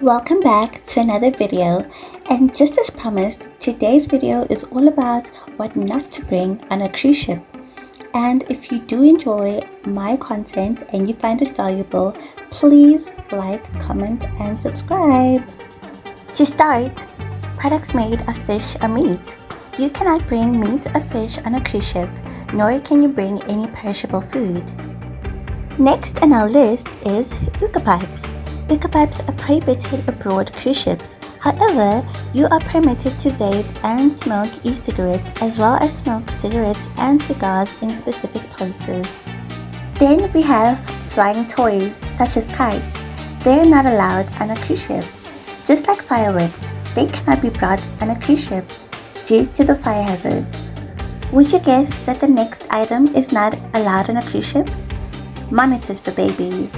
Welcome back to another video, and just as promised, today's video is all about what not to bring on a cruise ship. And if you do enjoy my content and you find it valuable, please like, comment and subscribe. To start, products made of fish or meat. You cannot bring meat or fish on a cruise ship, nor can you bring any perishable food. Next on our list is hookah pipes. Hookah pipes are prohibited aboard cruise ships. However, you are permitted to vape and smoke e-cigarettes as well as smoke cigarettes and cigars in specific places. Then we have flying toys such as kites. They are not allowed on a cruise ship. Just like fireworks, they cannot be brought on a cruise ship due to the fire hazards. Would you guess that the next item is not allowed on a cruise ship? Monitors for babies.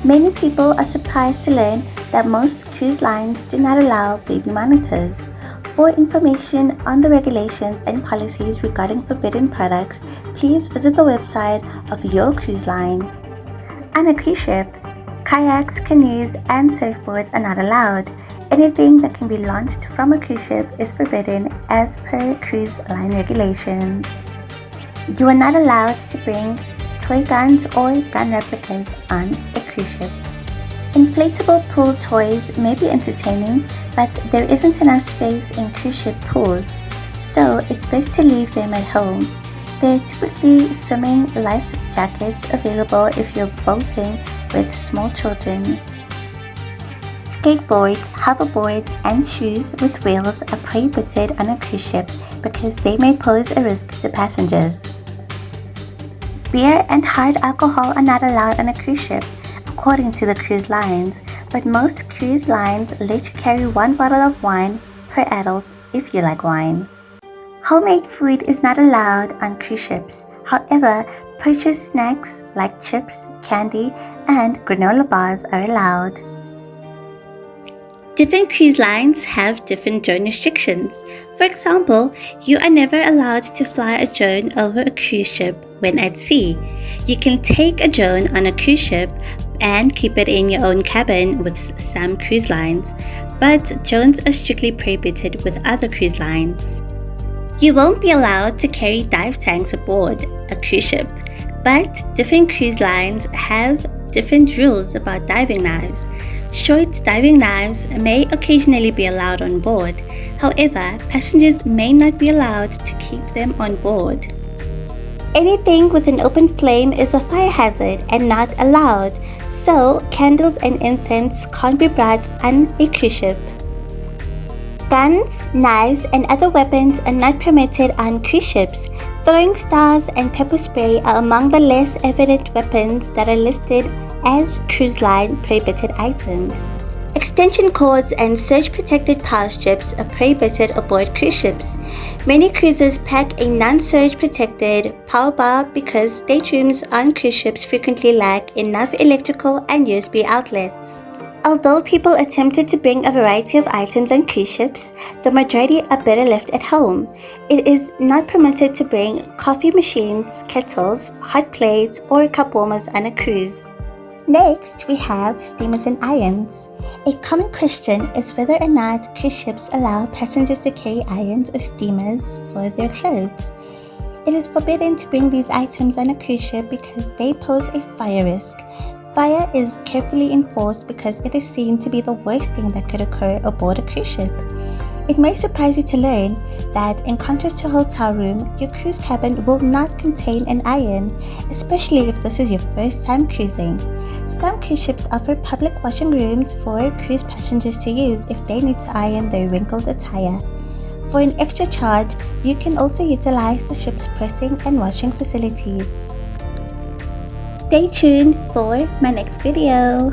Many people are surprised to learn that most cruise lines do not allow baby monitors. For information on the regulations and policies regarding forbidden products, please visit the website of your cruise line. On a cruise ship, kayaks, canoes, and surfboards are not allowed. Anything that can be launched from a cruise ship is forbidden as per cruise line regulations. You are not allowed to bring toy guns or gun replicas on a cruise ship. Inflatable pool toys may be entertaining, but there isn't enough space in cruise ship pools, so it's best to leave them at home. There are typically swimming life jackets available if you're boating with small children. Skateboards, hoverboards, and shoes with wheels are prohibited on a cruise ship because they may pose a risk to passengers. Beer and hard alcohol are not allowed on a cruise ship, according to the cruise lines, but most cruise lines let you carry one bottle of wine per adult if you like wine. Homemade food is not allowed on cruise ships. However, purchased snacks like chips, candy, and granola bars are allowed. Different cruise lines have different drone restrictions. For example, you are never allowed to fly a drone over a cruise ship when at sea. You can take a drone on a cruise ship and keep it in your own cabin with some cruise lines, but drones are strictly prohibited with other cruise lines. You won't be allowed to carry dive tanks aboard a cruise ship, but different cruise lines have different rules about diving knives. Short diving knives may occasionally be allowed on board. However, passengers may not be allowed to keep them on board. Anything with an open flame is a fire hazard and not allowed, so candles and incense can't be brought on a cruise ship. Guns, knives, and other weapons are not permitted on cruise ships. Throwing stars and pepper spray are among the less evident weapons that are listed as cruise line prohibited items. Extension cords and surge-protected power strips are prohibited aboard cruise ships. Many cruisers pack a non-surge protected power bar because staterooms on cruise ships frequently lack enough electrical and USB outlets. Although people attempted to bring a variety of items on cruise ships, the majority are better left at home. It is not permitted to bring coffee machines, kettles, hot plates, or cup warmers on a cruise. Next, we have steamers and irons. A common question is whether or not cruise ships allow passengers to carry irons or steamers for their clothes. It is forbidden to bring these items on a cruise ship because they pose a fire risk. Fire is carefully enforced because it is seen to be the worst thing that could occur aboard a cruise ship. It may surprise you to learn that, in contrast to a hotel room, your cruise cabin will not contain an iron, especially if this is your first time cruising. Some cruise ships offer public washing rooms for cruise passengers to use if they need to iron their wrinkled attire. For an extra charge, you can also utilize the ship's pressing and washing facilities. Stay tuned for my next video.